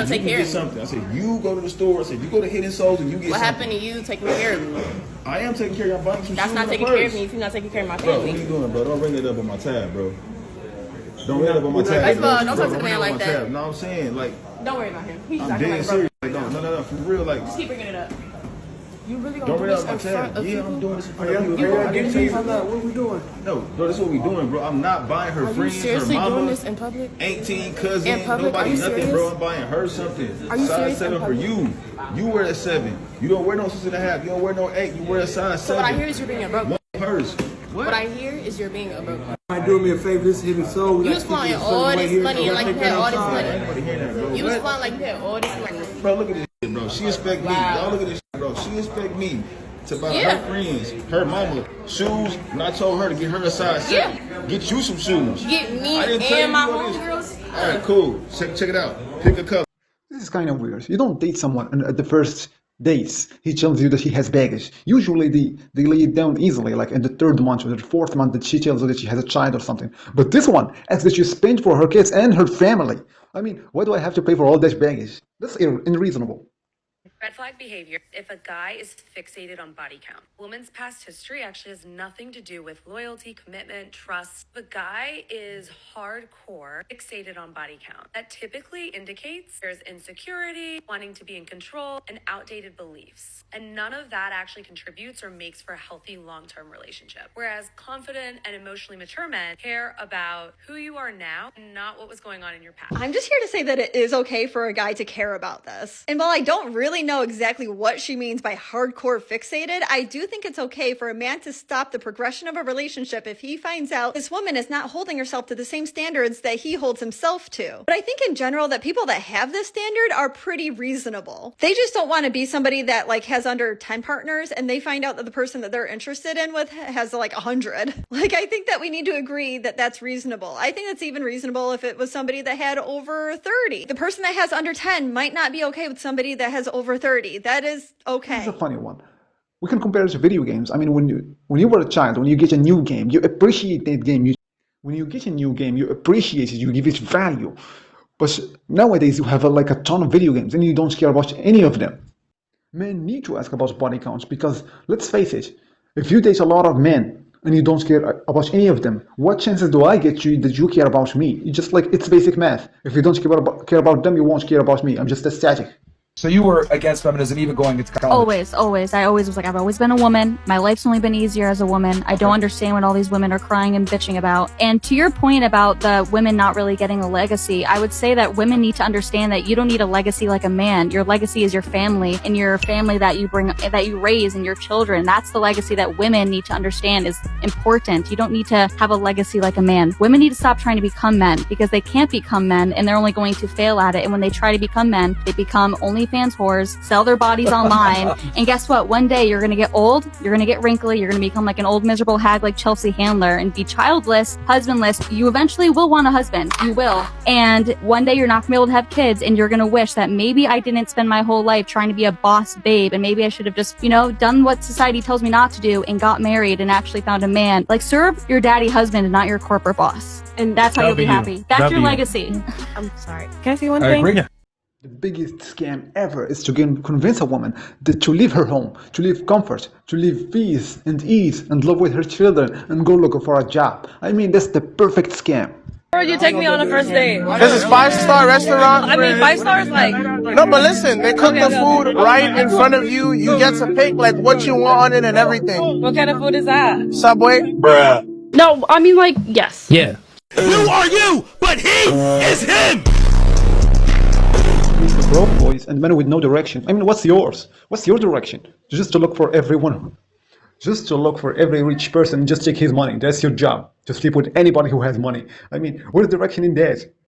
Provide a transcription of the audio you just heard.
You take can care get of something. I said, you go to the store. I said, you go to Hidden Souls and you get What something. happened to you taking care of me? I am taking care of you. I'm buying some That's shoes not and a taking purse. care of me if you're not taking care of my Bro, family. what are you doing, bro? Don't ring it up on my tab, bro. Don't ring it up on my tab. First of all, bro. don't talk to the man like that. Tab. No, I'm saying, like, Don't worry about him. He's I'm acting dead like a serious. broke. Like, no, for real, like. Just keep bringing it up. You really Don't gonna do ring it this up my in front tab. of Yeah, people? I'm doing this in front Are of y'all people. I getting didn't me tell from you. that? What are we doing? No, bro, this is what we doing, bro. I'm not buying her Are you friends, her seriously mama, doing this in public? 18 cousins, In public? Are nobody, you nothing, serious? bro. I'm buying her something. Are you size serious? 7 In for public? you. You wear a 7. You don't wear no 6.5. You don't wear no 8. You wear a size 7. So what I hear is you're being a broke. One purse. What I hear is you're being a broke. Mind doing me a favor, this is Hidden Soul. You was flying all this money and like you had all this money. Anybody hear that, bro? You was What? flying like you had all this money. Bro, look at this shit, bro. She expect me. Wow. Y'all look at this shit, bro. She expect me to buy Yeah. her friends, her mama, shoes, and I told her to get her a size 7. Yeah. Get you some shoes. Get me I didn't tell and you my all this. homegirls. All right, cool. Check it out. Pick a color. This is kind of weird. You don't date someone and at the first dates he tells you that he has baggage. Usually they lay it down easily, like in the 3rd month or the 4th month that she tells you that she has a child or something. But this one asks that you spend for her kids and her family. I mean, why do I have to pay for all that baggage? That's unreasonable. Red flag behavior if a guy is fixated on body count. A woman's past history actually has nothing to do with loyalty, commitment, trust. The guy is hardcore fixated on body count. That typically indicates there's insecurity, wanting to be in control, and outdated beliefs. And none of that actually contributes or makes for a healthy long-term relationship. Whereas confident and emotionally mature men care about who you are now and not what was going on in your past. I'm just here to say that it is okay for a guy to care about this. And while I don't really know exactly what she means by hardcore fixated, I do think it's okay for a man to stop the progression of a relationship if he finds out this woman is not holding herself to the same standards that he holds himself to. But I think in general that people that have this standard are pretty reasonable. They just don't want to be somebody that like has under 10 partners and they find out that the person that they're interested in with has like 100. Like, I think that we need to agree that that's reasonable. I think that's even reasonable if it was somebody that had over 30. The person that has under 10 might not be okay with somebody that has over 30. That is okay. This is a funny one. We can compare it to video games. I mean, when you were a child, when you get a new game, you appreciate that game. When you get a new game, you appreciate it, you give it value. But nowadays, you have like a ton of video games and you don't care about any of them. Men need to ask about body counts because, let's face it, if you date a lot of men and you don't care about any of them, what chances do I get you that you care about me? It's just like, it's basic math. If you don't care about them, you won't care about me. I'm just a static. So you were against feminism even going into college? Always. I always was like, I've always been a woman. My life's only been easier as a woman. I don't understand what all these women are crying and bitching about. And to your point about the women not really getting a legacy, I would say that women need to understand that you don't need a legacy like a man. Your legacy is your family and your family that you raise and your children. That's the legacy that women need to understand is important. You don't need to have a legacy like a man. Women need to stop trying to become men because they can't become men and they're only going to fail at it. And when they try to become men, they become OnlyFans whores, sell their bodies online, and guess what? One day you're gonna get old, you're gonna get wrinkly, you're gonna become like an old miserable hag like Chelsea Handler and be childless, husbandless. You eventually will want a husband. You will. And one day you're not gonna be able to have kids and you're gonna wish that maybe I didn't spend my whole life trying to be a boss babe and maybe I should have just, done what society tells me not to do and got married and actually found a man. Like, serve your daddy husband and not your corporate boss. And that's how you'll be happy. That's your legacy. I'm sorry. Can I say one thing? I agree. The biggest scam ever is to convince a woman to leave her home, to leave comfort, to leave peace and ease and love with her children and go looking for a job. I mean, that's the perfect scam. Or you take me on a first date. This is 5-star restaurant. I mean, 5 stars, like. No, but listen, they cook the food right in front of you. You get to pick like what you want on it and everything. What kind of food is that? Subway? Bruh. No, I mean, like, yes. Yeah. Who are you? But he is him! Broke boys and men with no direction. I mean, what's yours? What's your direction? Just to look for everyone. Just to look for every rich person and just take his money. That's your job. To sleep with anybody who has money. I mean, where's direction in that?